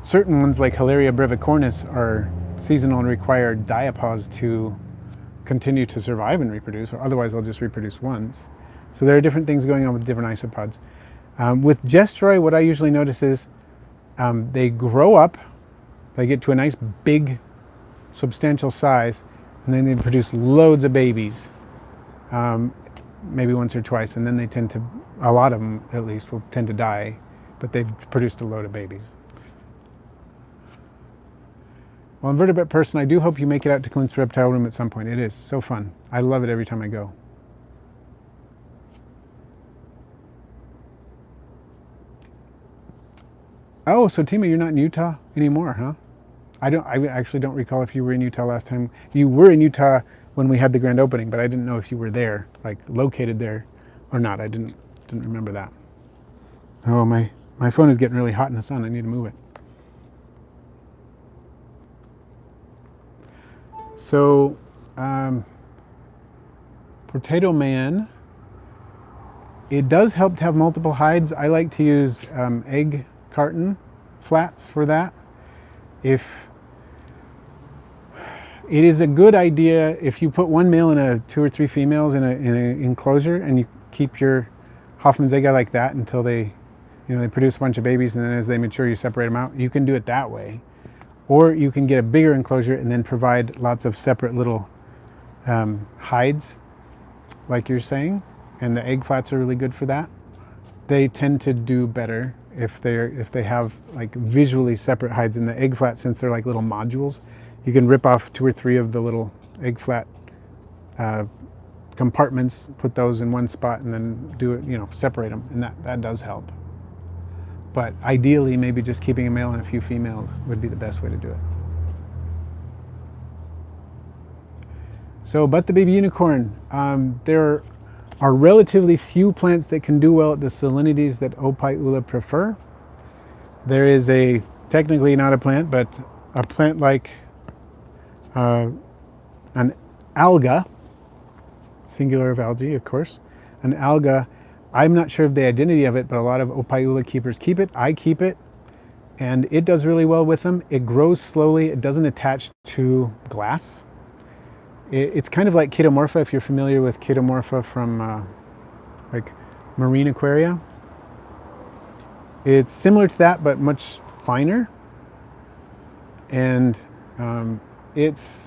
Certain ones like Hilaria brevicornis are seasonal and require diapause to continue to survive and reproduce, or otherwise they'll just reproduce once. So there are different things going on with different isopods. With gestroi, what I usually notice is they grow up, they get to a nice big substantial size, and then they produce loads of babies, maybe once or twice, and then they tend to, a lot of them at least, will tend to die, but they've produced a load of babies. Well, invertebrate person, I do hope you make it out to Clint's reptile room at some point. It is so fun. I love it every time I go. Oh, so Tima, you're not in Utah anymore, huh? I actually don't recall if you were in Utah last time. You were in Utah when we had the grand opening, but I didn't know if you were there, like located there or not. I didn't remember that. Oh, my phone is getting really hot in the sun. I need to move it. So, Potato Man, it does help to have multiple hides. I like to use egg carton flats for that. If it is a good idea, if you put one male and 2 or 3 females in an enclosure, and you keep your Hoffman's egg like that until they produce a bunch of babies, and then as they mature, you separate them out. You can do it that way. Or you can get a bigger enclosure and then provide lots of separate little hides, like you're saying, and the egg flats are really good for that. They tend to do better if they have like visually separate hides. In the egg flat, since they're like little modules, you can rip off 2 or 3 of the little egg flat compartments, put those in one spot, and then do it, separate them, and that does help. But ideally, maybe just keeping a male and a few females would be the best way to do it. So, but the baby unicorn, there are relatively few plants that can do well at the salinities that Ophiula prefer. There is technically not a plant, but a plant like an alga, singular of algae, of course, an alga. I'm not sure of the identity of it, but a lot of Ophiula keepers keep it. I keep it, and it does really well with them. It grows slowly. It doesn't attach to glass. It's kind of like Chaetomorpha, if you're familiar with Chaetomorpha from like marine aquaria. It's similar to that, but much finer. And it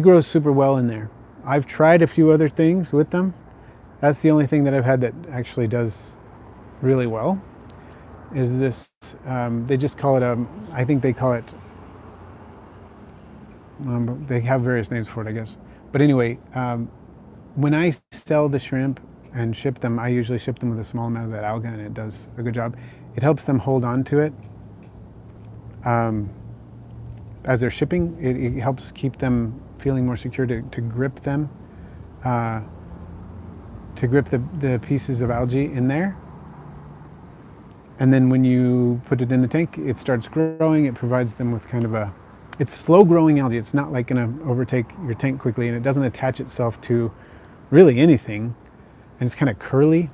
grows super well in there. I've tried a few other things with them. That's the only thing that I've had that actually does really well. Is this, they just call it I think they call it, they have various names for it, I guess. But anyway, when I sell the shrimp and ship them, I usually ship them with a small amount of that alga, and it does a good job. It helps them hold on to it as they're shipping. It helps keep them feeling more secure to grip them, to grip the pieces of algae in there. And then when you put it in the tank, it starts growing. It provides them with kind of it's slow growing algae. It's not like going to overtake your tank quickly, and it doesn't attach itself to really anything. And it's kind of curly.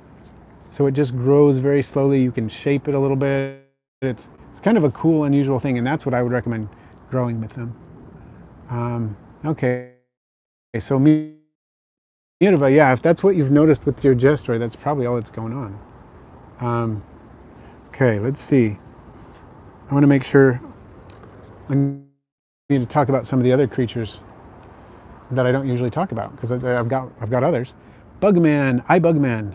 So it just grows very slowly. You can shape it a little bit. It's kind of a cool, unusual thing, and that's what I would recommend growing with them. Okay, so Minerva, yeah, if that's what you've noticed with your gestroi, that's probably all that's going on. Okay, let's see. I want to make sure I need to talk about some of the other creatures that I don't usually talk about, because I've got others. Bugman, iBugman.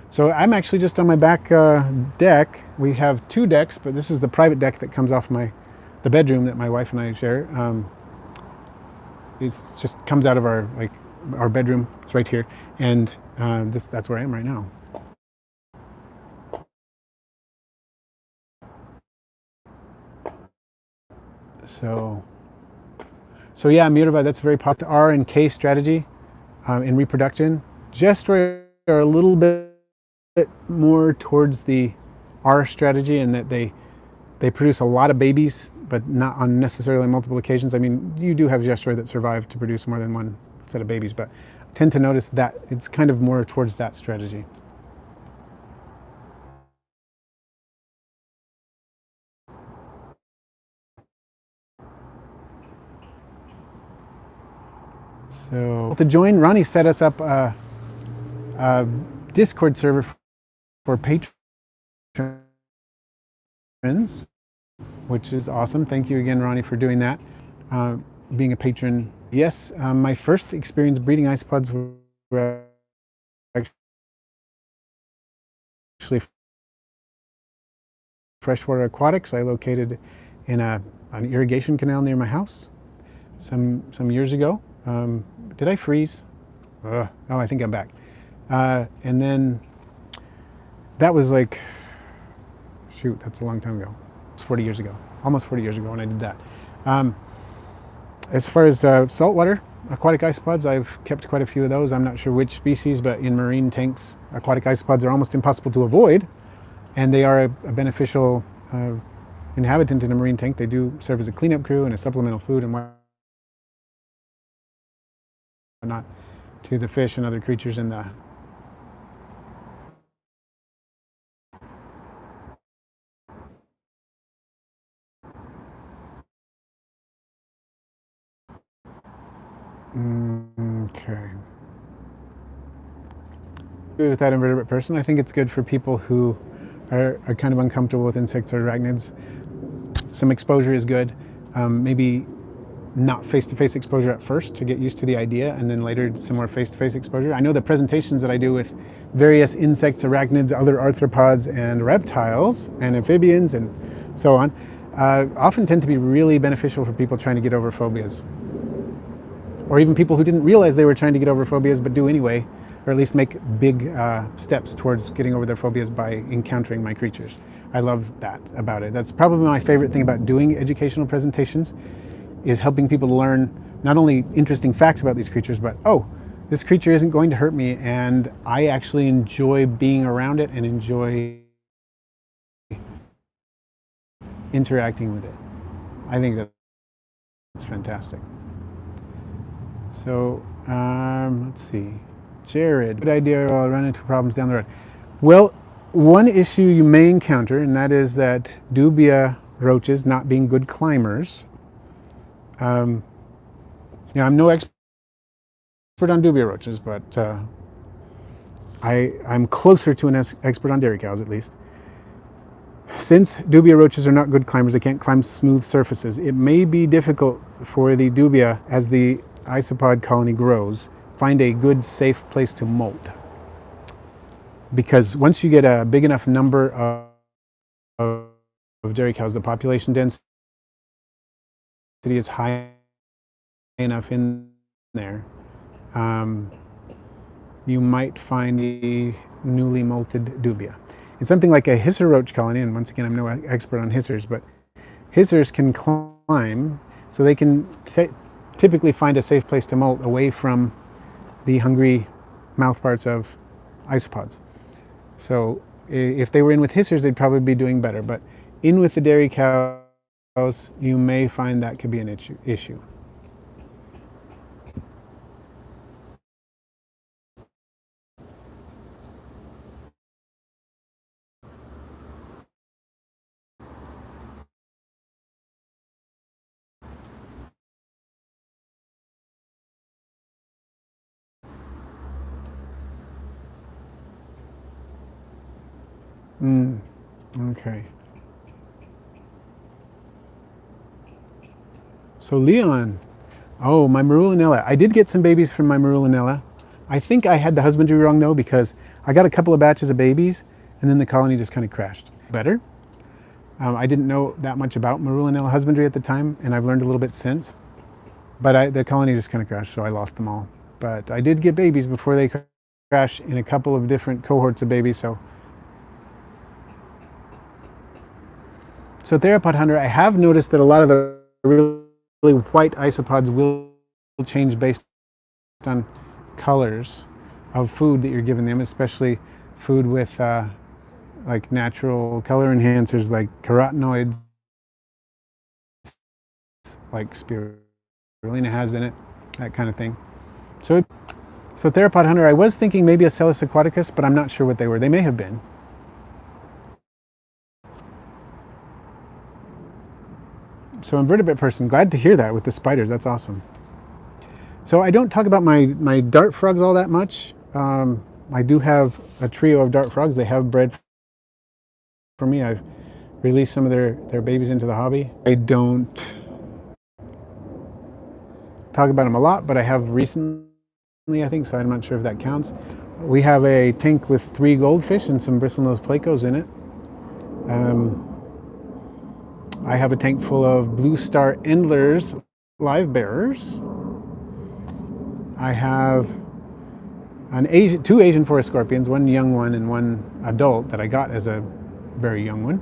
So I'm actually just on my back deck. We have 2 decks, but this is the private deck that comes off the the bedroom that my wife and I share. It just comes out of our bedroom. It's right here, and that's where I am right now. So yeah, Mirva, that's a very popular R and K strategy in reproduction. Gestroy are a little bit more towards the R strategy in that they produce a lot of babies, but not on necessarily multiple occasions. I mean, you do have Gestroy that survive to produce more than one set of babies, but I tend to notice that it's kind of more towards that strategy. So to join, Ronnie set us up a Discord server for patrons, which is awesome. Thank you again, Ronnie, for doing that. Being a patron. Yes, my first experience breeding isopods were actually freshwater aquatics. I located in an irrigation canal near my house some years ago. Did I freeze? Oh, I think I'm back. And then that was like, shoot, that's a long time ago. It's 40 years ago, almost 40 years ago when I did that. As far as saltwater aquatic isopods, I've kept quite a few of those. I'm not sure which species, but in marine tanks, aquatic isopods are almost impossible to avoid, and they are a beneficial inhabitant in a marine tank. They do serve as a cleanup crew and a supplemental food and whatnot to the fish and other creatures in the Okay. With that invertebrate person, I think it's good for people who are kind of uncomfortable with insects or arachnids. Some exposure is good. Maybe not face-to-face exposure at first to get used to the idea, and then later some more face-to-face exposure. I know the presentations that I do with various insects, arachnids, other arthropods, and reptiles, and amphibians, and so on, often tend to be really beneficial for people trying to get over phobias. Or even people who didn't realize they were trying to get over phobias but do anyway, or at least make big steps towards getting over their phobias by encountering my creatures. I love that about it. That's probably my favorite thing about doing educational presentations, is helping people to learn not only interesting facts about these creatures, but, oh, this creature isn't going to hurt me, and I actually enjoy being around it and enjoy interacting with it. I think that's fantastic. So, let's see. Jared, good idea, I'll run into problems down the road. Well, one issue you may encounter, and that is that dubia roaches not being good climbers. I'm no expert on dubia roaches, but I'm closer to an expert on dairy cows, at least. Since dubia roaches are not good climbers, they can't climb smooth surfaces, it may be difficult for the dubia, as the isopod colony grows, find a good, safe place to molt. Because once you get a big enough number of dairy cows, the population density is high enough in there, you might find the newly molted dubia. In something like a hisser roach colony, and once again I'm no expert on hissers, but hissers can climb, so they can typically find a safe place to molt away from the hungry mouthparts of isopods. So if they were in with hissers, they'd probably be doing better, but in with the dairy cows, you may find that could be an issue. Okay. So Leon, oh, my Marulinella. I did get some babies from my Marulinella. I think I had the husbandry wrong though, because I got a couple of batches of babies and then the colony just kind of crashed. Better. I didn't know that much about marula husbandry at the time, and I've learned a little bit since. But the colony just kind of crashed, so I lost them all. But I did get babies before they crashed in a couple of different cohorts of babies. So theropod hunter, I have noticed that a lot of the really white isopods will change based on colors of food that you're giving them, especially food with like natural color enhancers like carotenoids, like spirulina has in it, that kind of thing. So theropod hunter, I was thinking maybe Acellus aquaticus, but I'm not sure what they were. They may have been. So invertebrate person, glad to hear that with the spiders. That's awesome. So I don't talk about my dart frogs all that much. I do have a trio of dart frogs. They have bred for me. I've released some of their babies into the hobby. I don't talk about them a lot, but I have recently, I think, so I'm not sure if that counts. We have a tank with 3 goldfish and some bristlenose plecos in it. I have a tank full of blue star endlers live bearers. I have two Asian forest scorpions, one young one and one adult that I got as a very young one,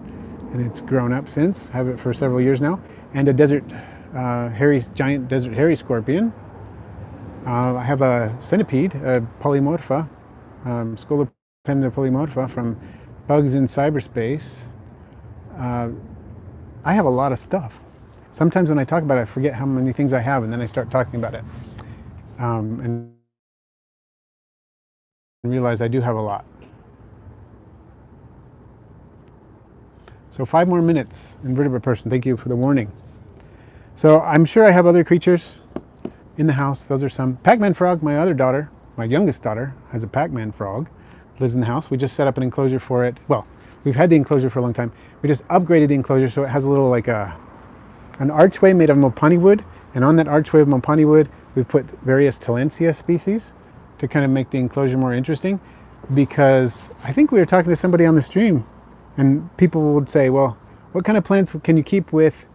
and it's grown up since. I have it for several years now. And a giant desert hairy scorpion. I have a centipede, a polymorpha, Scolopendra polymorpha from Bugs in Cyberspace. I have a lot of stuff. Sometimes when I talk about it, I forget how many things I have, and then I start talking about it. And realize I do have a lot. So 5 more minutes, invertebrate person. Thank you for the warning. So I'm sure I have other creatures in the house. Those are some. Pac-Man frog, my other daughter, my youngest daughter, has a Pac-Man frog. Lives in the house. We just set up an enclosure for it. Well, we've had the enclosure for a long time. We just upgraded the enclosure so it has a little like an archway made of mopani wood. And on that archway of mopani wood, we've put various Tillandsia species to kind of make the enclosure more interesting. Because I think we were talking to somebody on the stream, and people would say, well, what kind of plants can you keep with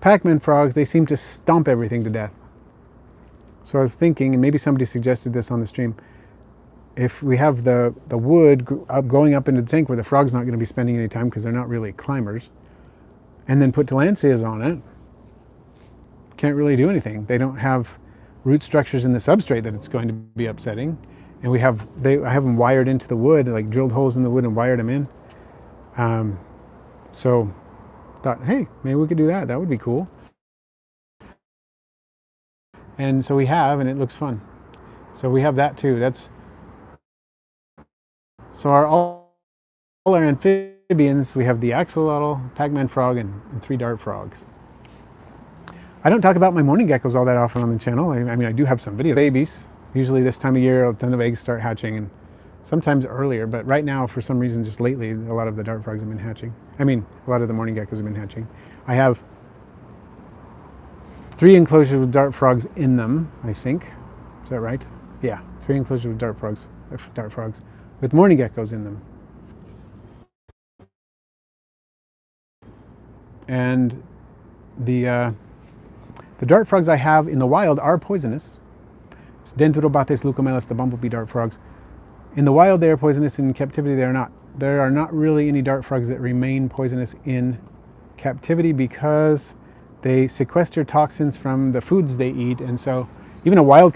Pac-Man frogs? They seem to stomp everything to death. So I was thinking, and maybe somebody suggested this on the stream, if we have the wood going up into the tank where the frog's not going to be spending any time because they're not really climbers, and then put Tillandsias on it, can't really do anything. They don't have root structures in the substrate that it's going to be upsetting. And I have them wired into the wood, like drilled holes in the wood and wired them in. So thought, hey, maybe we could do that. That would be cool. And so we have, and it looks fun. So we have that too. So all our amphibians, we have the axolotl, Pac-Man frog, and 3 dart frogs. I don't talk about my morning geckos all that often on the channel. I mean, I do have some video babies. Usually this time of year, a ton of eggs start hatching, and sometimes earlier. But right now, for some reason, just lately, a lot of the dart frogs have been hatching. I mean, a lot of the morning geckos have been hatching. I have 3 enclosures with dart frogs in them, I think. Is that right? Yeah, 3 enclosures with dart frogs with morning geckos in them. And the dart frogs I have in the wild are poisonous. It's Dendrobates leucomelas, the bumblebee dart frogs. In the wild, they are poisonous. In captivity, they are not. There are not really any dart frogs that remain poisonous in captivity because they sequester toxins from the foods they eat. And so even a wild